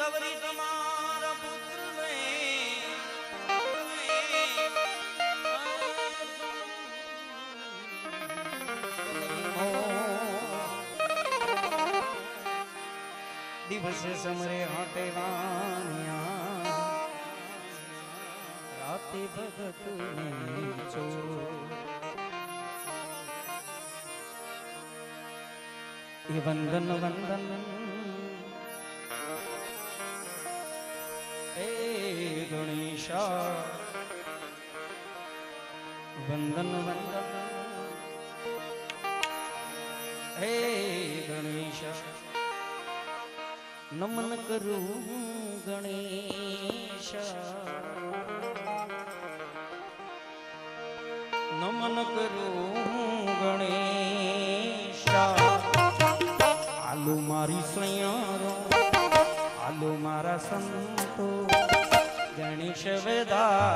સવરી તમારા પુત્રને દિવસે સમરે હાટે વાણિયા રાતે ભગત છો એ વંદન વંદન એ ગણેશા વંદન વંદન હે ગણેશા નમન કરું ગણેશા નમન કરું ગણેશા આલો મારી સૈયારો આલો મારા સંતો ગણેશ વેદા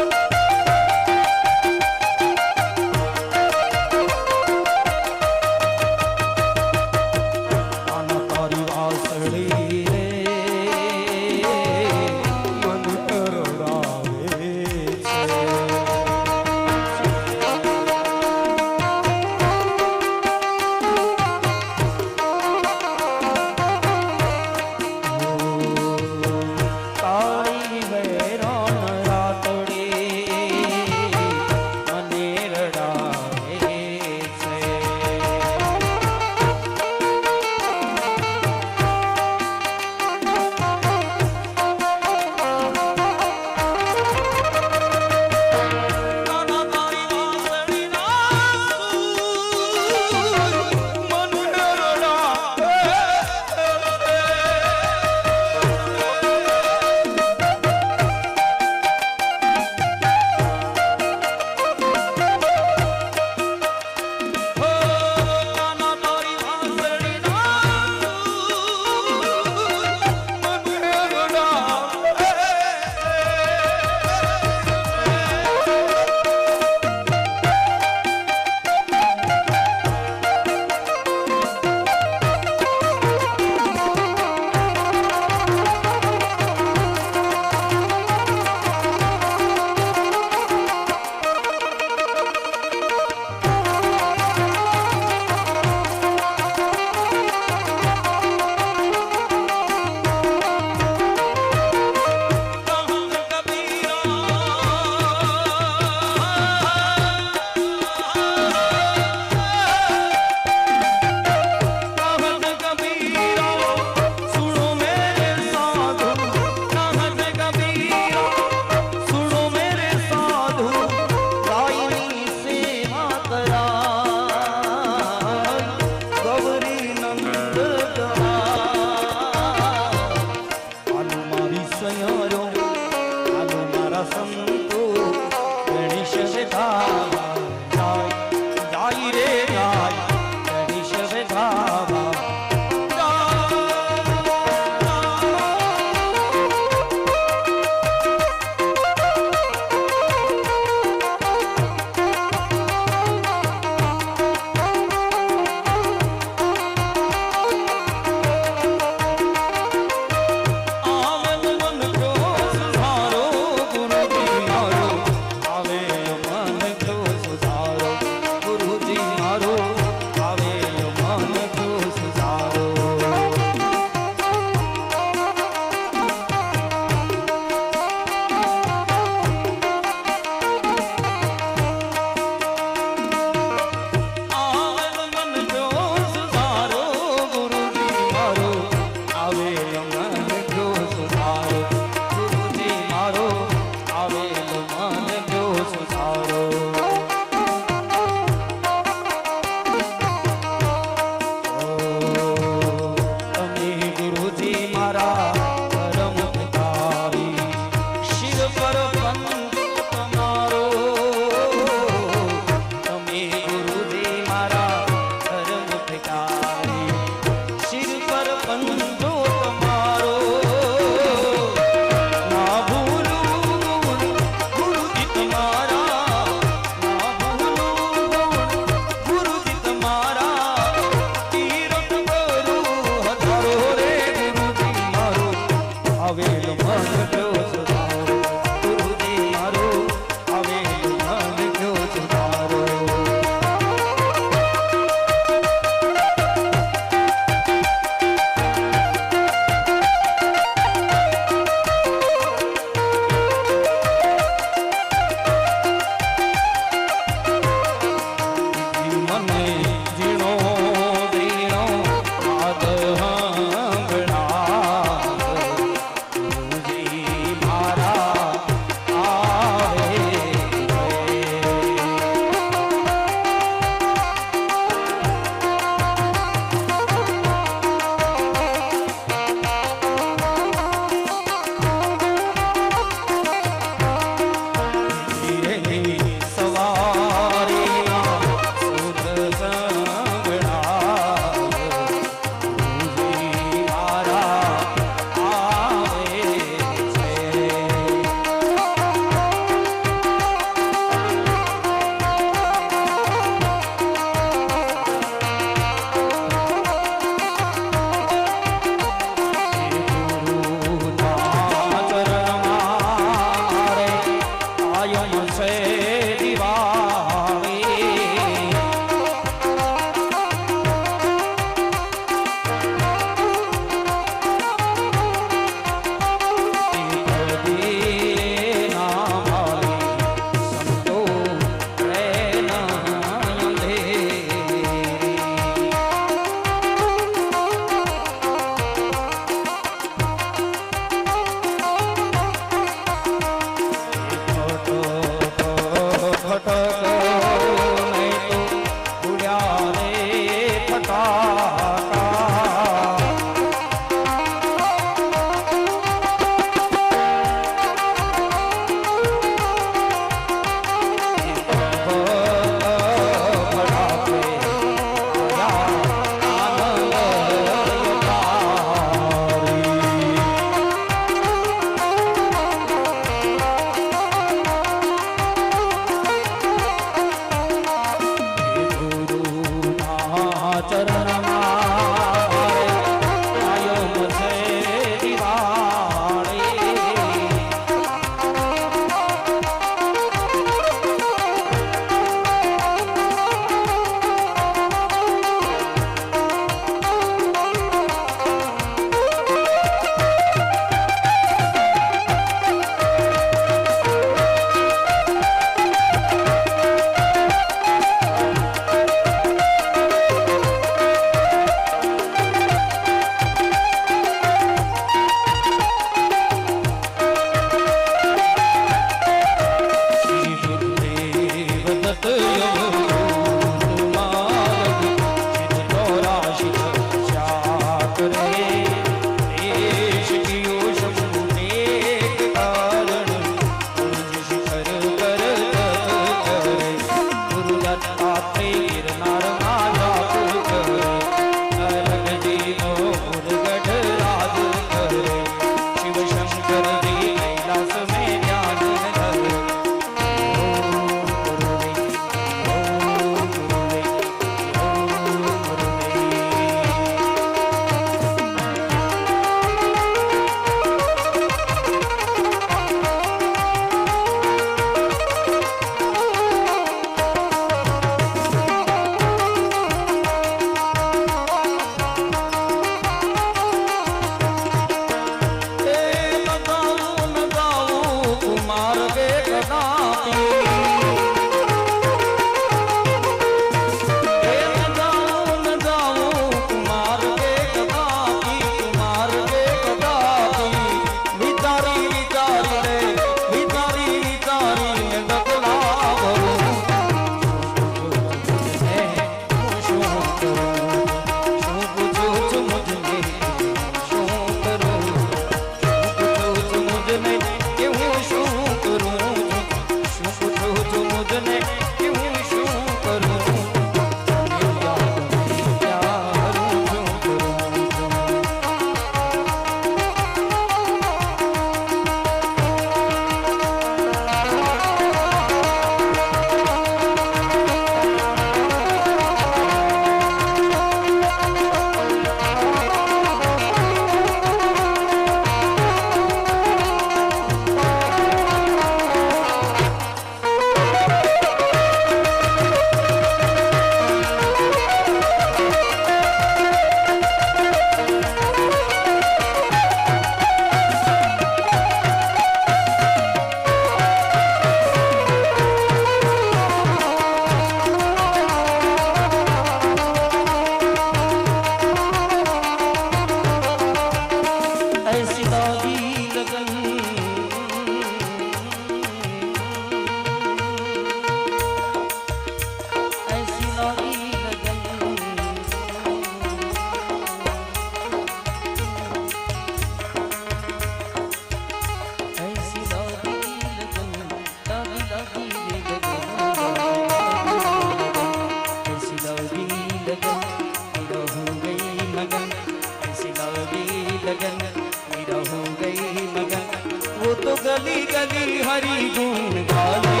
गली हरि गुण गावे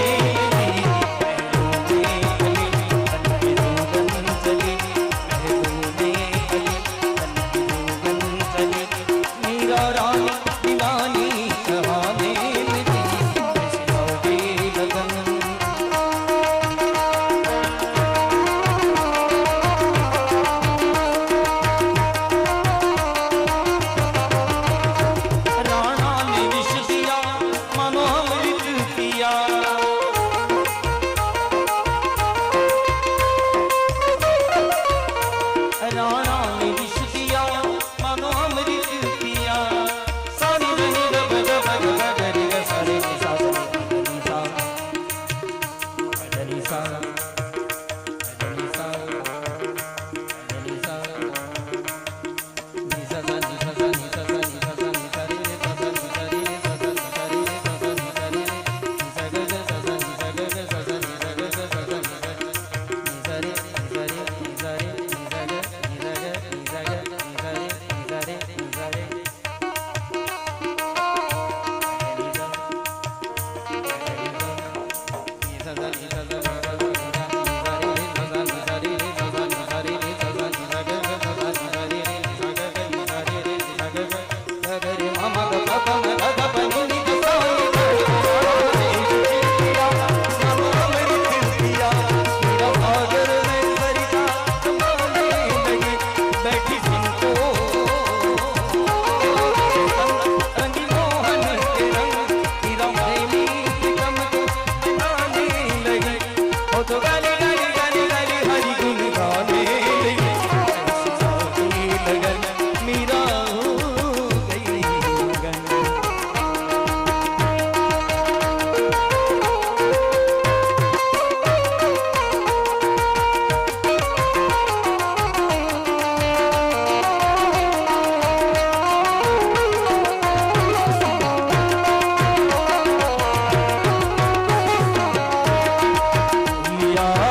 या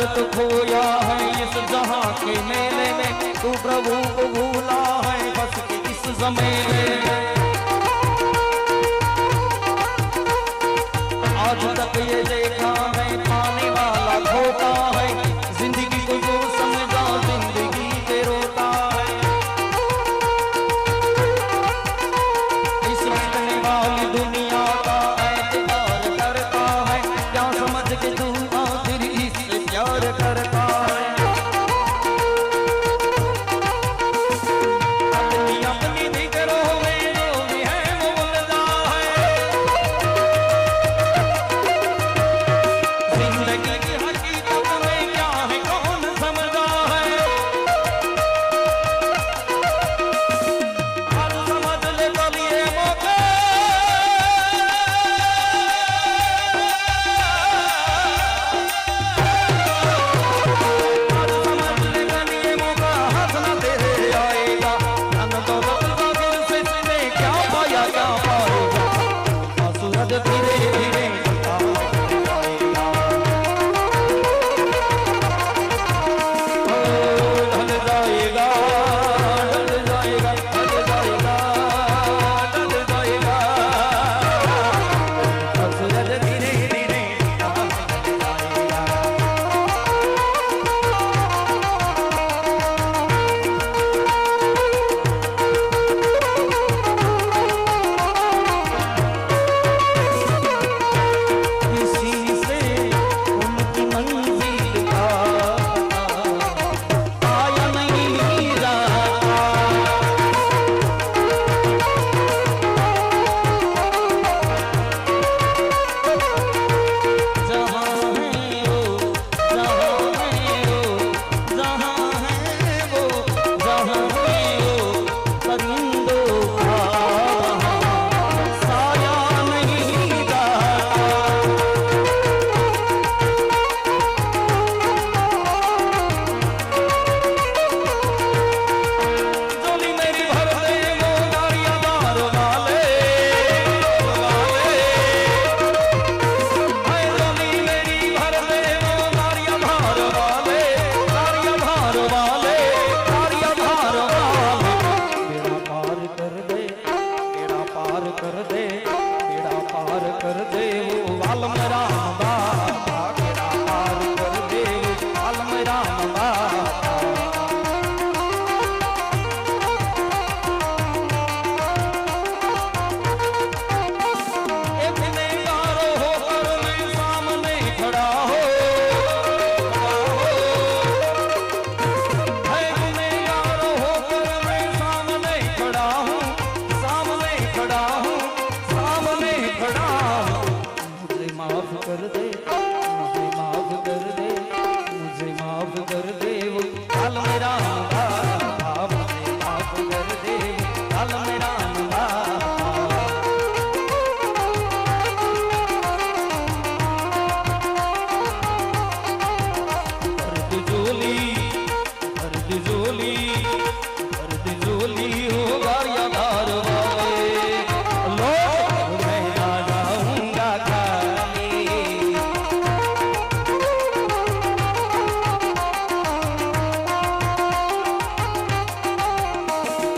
भारत खोया है इस जहां के मेले में, तू प्रभु को भूला है बस के इस जमेले में। आज तक ये देखा है पाने वाला खोता है, जिंदगी को जो समझा जिंदगी के रोता है। इस रटने वाली दुनिया का एतबार करता है, क्या समझ के तू आखिर इससे प्यार करता है। अपनी अपनी जिक्रों में जो भी है वो मुर्दा है, जिंदगी की हकीकत में क्या है कौन समझा है। हर समझ ले चलिए मौके, हर समझ ले चलिए मौका हंसना तेरे आएगा। धन दौलत जागिर से तूने क्या पाया क्या पाएगा, सूरज धीरे धीरे ढलता आएगा। ढल जाएगा, ढल जाएगा, ढल जाएगा, ढल जाएगा, सूरज धीरे धीरे ढलता आएगा। किसी से उनकी मंजिल का आया नहीं जाता, जहाँ है वो, जहाँ है वो, जहाँ है वो, जहाँ है वो, परिंदों का वहाँ साया नहीं जाता। झोली मेरी भर दे वो दारिया दार वाले, वाले। हाय झोली मेरी भर दे वो दारिया धार वाले, दारिया धार वाले, दारिया धार वाले। बेड़ा पार कर दे, बेड़ा पार कर दे, बेड़ा पार कर दे वो वालम राम बाबा, बेड़ा पार कर दे वो वालम राम बाबा। एक गुनहगार होकर मैं सामने खड़ा हो, है गुनहगार होकर मैं सामने खड़ा हूँ, सामने खड़ा हूँ, सामने खड़ा हूँ। मुझे माफ कर दे, मुझे माफ कर दे, मुझे माफ कर दे वो काल मेरा बाबा, मुझे माफ कर दे वो काल मेरा बाबा। भर तिजोली, भर तिजोली, भर तिजोली हो गारिया धार वाले, लो मैं ना जाऊंगा खाली।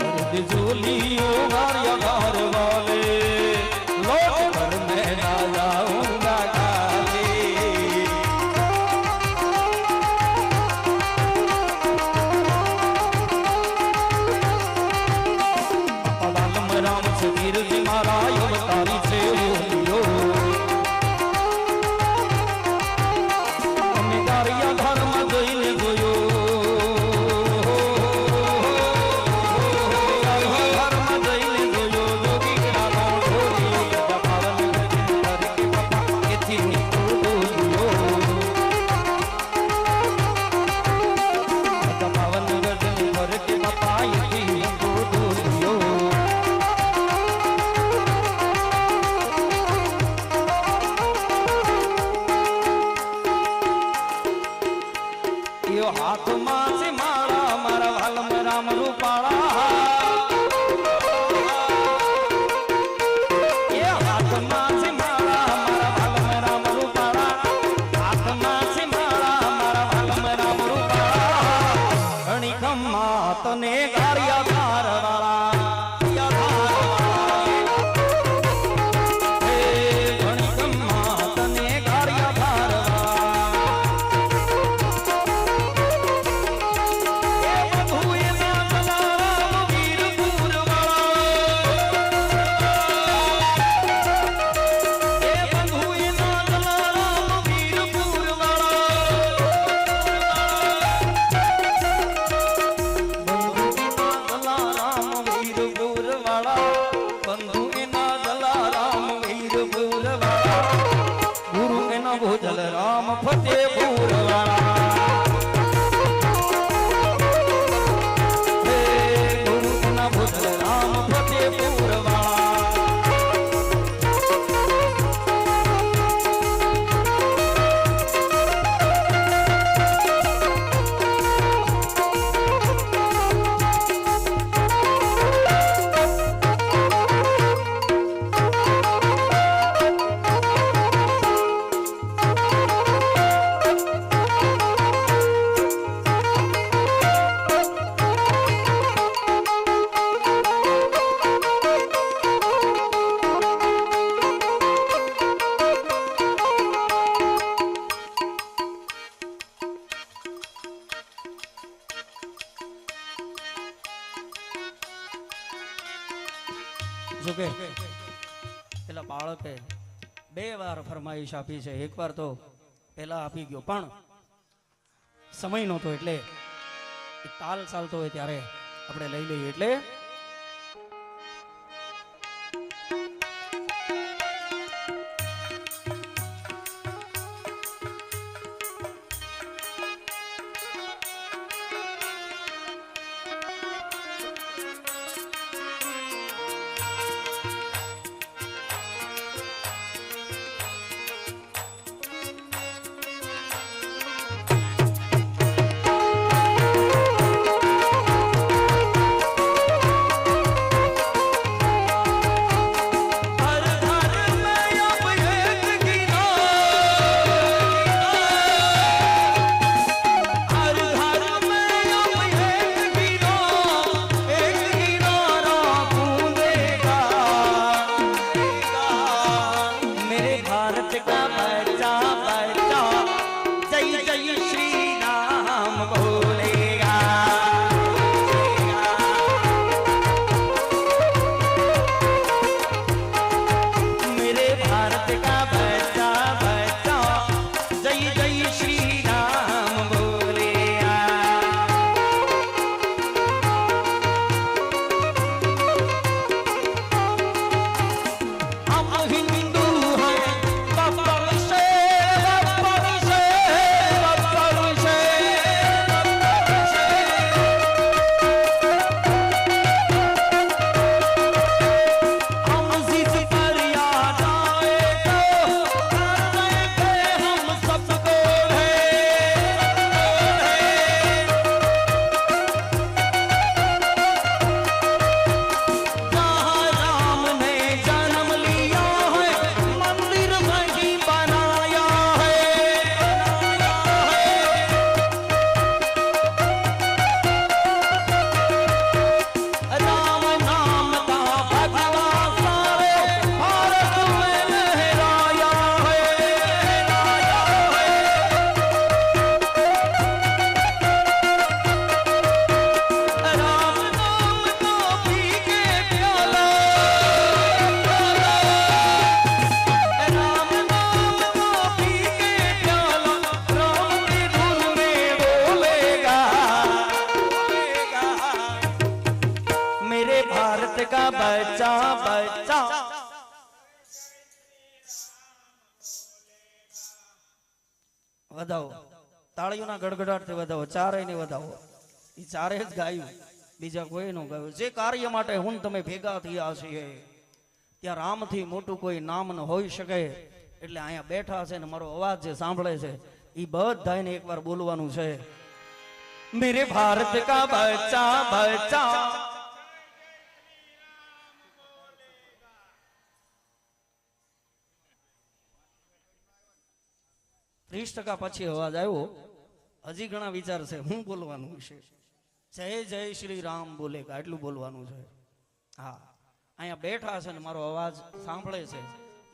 भर तिजोली हो गारिया धार वाले, लौट कर मैं ना जाऊंगा खाली। वालम राम समीर जी महाराज अवतारी से बोलियो, हमें दारिया धर्म गईल गोयो, धर्म गईल गोयो, जोगी गिरा ढोलियो, जपावन कर के बापा के थी बोलियो, जपावन कर के बापा ये थी बोलियो। ભુજલ રામ ફતેપુર વાળા ગુરુના ભુજલ રામ ફતેપુર જોકે પેલા બાળકે 2 વાર ફરમાઈશ આપી છે, એક વાર તો પેલા આપી ગયો પણ સમય નહોતો એટલે તાલ ચાલતો હોય ત્યારે આપણે લઈ લઈએ એટલે વધાવો તાળીઓના ગડગડાટથી વધાવો, ચારેય ને વધાવો. એ ચારે જ ગાયું, બીજા કોઈ નો ગાયું. જે કાર્ય માટે હું તમે ભેગા થયા છીએ ત્યાં રામથી મોટું કોઈ નામ ન હોઈ શકે. એટલે અહીંયા બેઠા છે ને મારો અવાજ જે સાંભળે છે એ બધાને એકવાર બોલવાનું છે, મેરે ભારત કા બચ્ચા બચ્ચા. ત્રીસ ટકા પછી અવાજ આવ્યો, હજી ઘણા વિચાર છે હું બોલવાનું છે. જય જય શ્રી રામ બોલેગા એટલું બોલવાનું છે. હા, અહીંયા બેઠા છે ને મારો અવાજ સાંભળે છે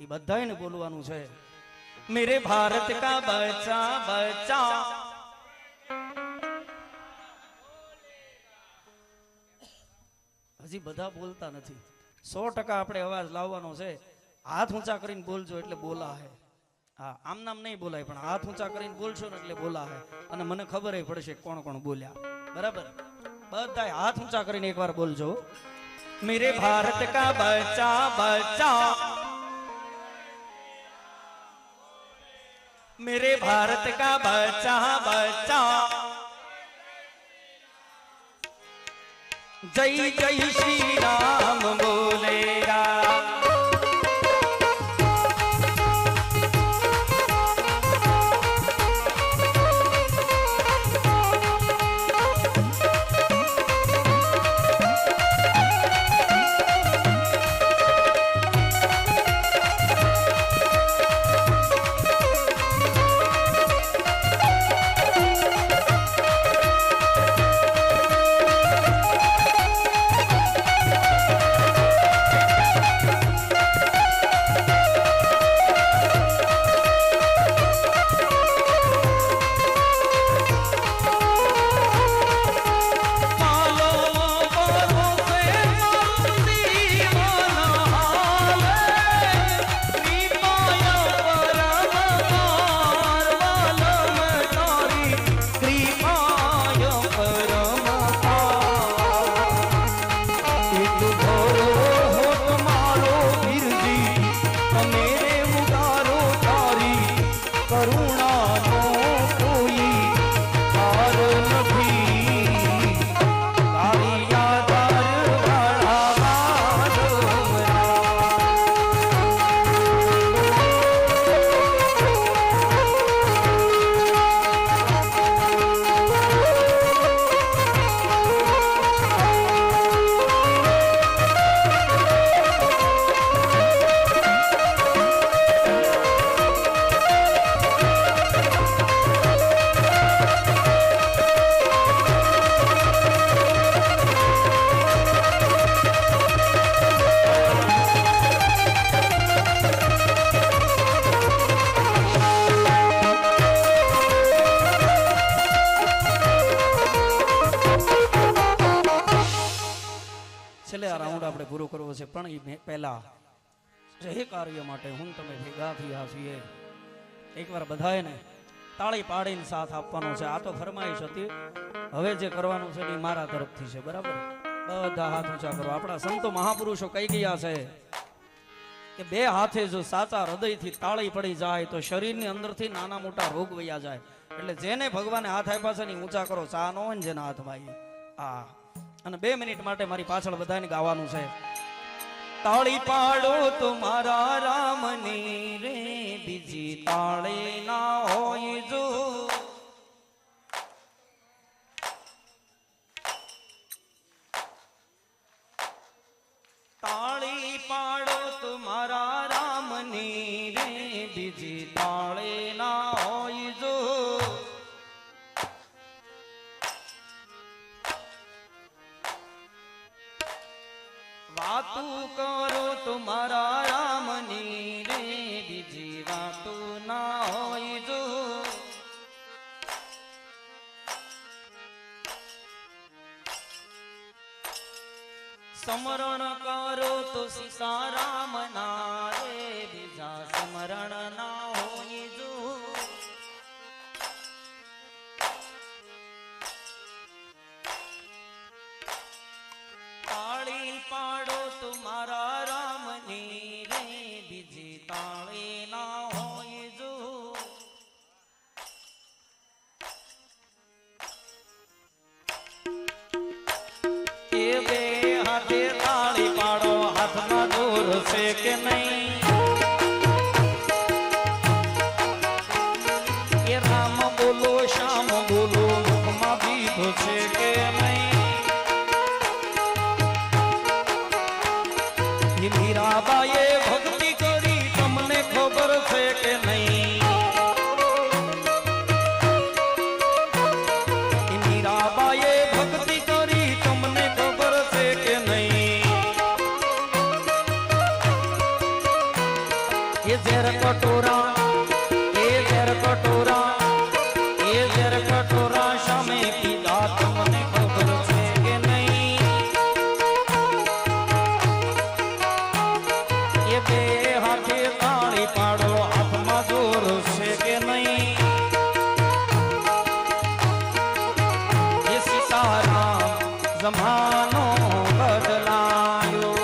એ બધાને બોલવાનું છે, મેરે ભારત કા બચ્ચા બચ્ચા. હજી બધા બોલતા નથી. 100% આપણે અવાજ લાવવાનો છે. હાથ ઊંચા કરીને બોલજો એટલે બોલા હે. હા, આમ નામ નહીં બોલાય પણ હાથ ઊંચા કરીને બોલશો ને એટલે બોલા હે. અને મને ખબર પડશે કોણ કોણ બોલ્યા. બરાબર, બધા હાથ ઊંચા કરીને એકવાર બોલજો, મેરે ભારત કા બચ્ચા બચ્ચા. मेरे भारत का बच्चा बच्चा जय जय श्री राम बोलेगा। પૂરો કરવો છે પણ એ પહેલા જે કાર્ય માટે હું તમે ભેગા થયા છીએ એકવાર બધાએ ને તાળી પાડીને સાથ આપવાનો છે। આ તો ફરમાઈશ હતી, હવે જે કરવાનું છે એ મારા તરફથી છે, બરાબર? બધા હાથ ઊંચા કરો। આપણા સંતો મહાપુરુષો કહી ગયા છે કે બે હાથે જો સાચા હૃદયથી તાળી પડી જાય તો શરીરની અંદરથી નાના મોટા રોગ વયા જાય। એટલે જેને ભગવાને હાથ આપ્યા છે ને ઊંચા કરો, ચા નો હોય ને જેના હાથ ભાઈ આ। અને 2 મિનિટ માટે મારી પાછળ બધાને ગાવાનું છે। તાળી પાડો તો મારા રામની રે, બીજી તાળી ના હોય જો। તાળી પાડો તો મારા રામની રે, બીજી તાળી ના હોય જો। વાતું કરો તો મારા રામની રે, બીજી વાતું ના હોય જો। સ્મરણ કરો તો સીતારામ ના રે, બીજા સ્મરણ ના હોય જો। તાળી પાડો તો મારા રામની રે, બીજી તાળી ના હોય જો। એ બે હાથે તાળી પાડો, હાથમાં દૂર છે કે નહીં? એ રામ બોલો શ્યામ બોલો, મુખમાં બીધો છે કે નહીં? મીરાબાઈએ ભક્તિ કરી તમને ખબર છે કે નહીં? મીરાબાઈએ ભક્તિ કરી તમને ખબર છે કે નહીં? એ ઝેર કટોરા, એ ઝેર કટોરા, એ ઝેર કટોરા સામે પીધા તમને ખબર છે કે નહીં? એ બે હાથે તાળી પાડો, હાથમાં જોર છે કે નહીં? એ સીતારામ જમાનો બદલાયો।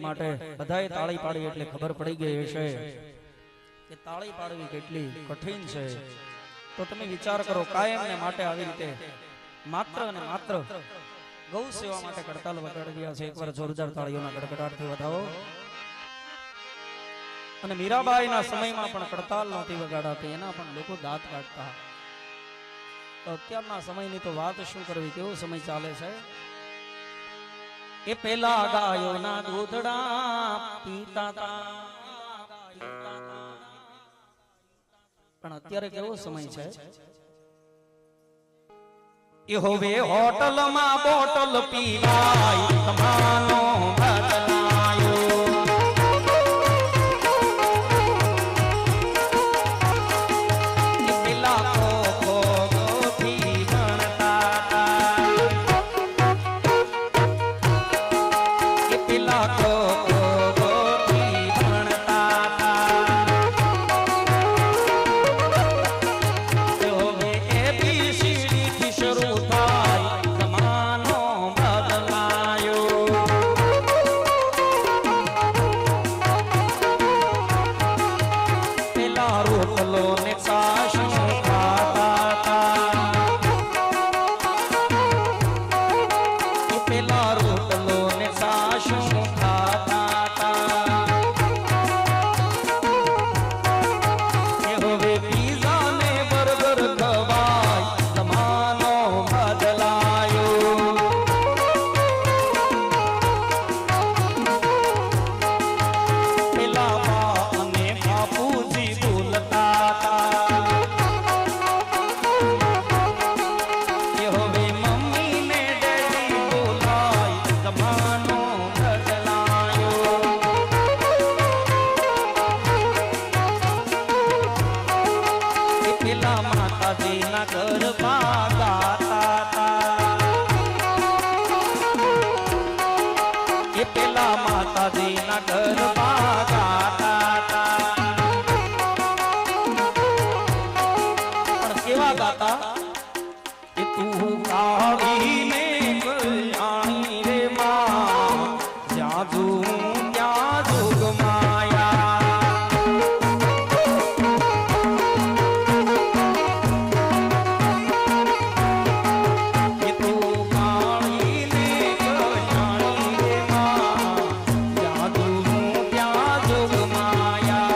માટે બધાએ તાળી પાડી એટલે ખબર પડી ગઈ હશે કે તાળી પાડવી કેટલી કઠિન છે. તો તમે વિચાર કરો, કાયમ ને માટે આવી રીતે માત્ર અને માત્ર ગૌ સેવા માટે કડતાલ વગાડ્યા છે. એકવાર જોરદાર તાળીઓના ગડગડાટથી વધાવો. અને મીરાબાઈના સમયમાં પણ કડતાલ નહોતી વગાડાતી, એના પણ લોકો દાંત કાઢતા. તો અત્યારના સમયની તો વાત શું કરવી, કેવો સમય ચાલે છે. એ પેલા ગાયોના દૂધડા પીતા તા, પણ અત્યારે કેવો સમય છે. એ હવે હોટલમાં બોટલ પીવાય, તમારો બદલાયો. એ પેલા ગોથી ગણતા તા, એ પેલા ગોથી ગણતા તા. હવે ABCD થી શરૂ થાય, જમાનો બદલાયો. પેલા રોટલો ને છાશ ખાતા તા, એ પેલા રોટલો ને છાશ ખાતા તા. એ હવે પીઝા ને બર્ગર ખવાય, જમાનો બદલાયો. પેલા બા અને બાપુજી બોલતા તા, એ હવે મમ્મી ને ડેડી બોલાય, જમાનો બદલાયો. એ પેલા માતાજીના ગરબા ગાતા તા, એ પેલા માતાજીના ગરબા ગાતા તા. પણ કેવા ગાતા, કે તું કાઢીને કલ્યાણી રે માં, જ્યાં જોઉં ત્યાં જોગ માયા. કે તું કાઢીને કલ્યાણી રે માં, જ્યાં જોઉં ત્યાં જોગ માયા.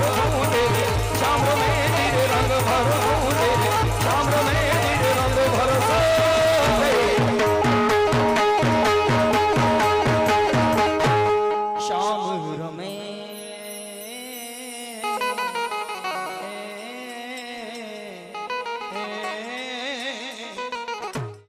હું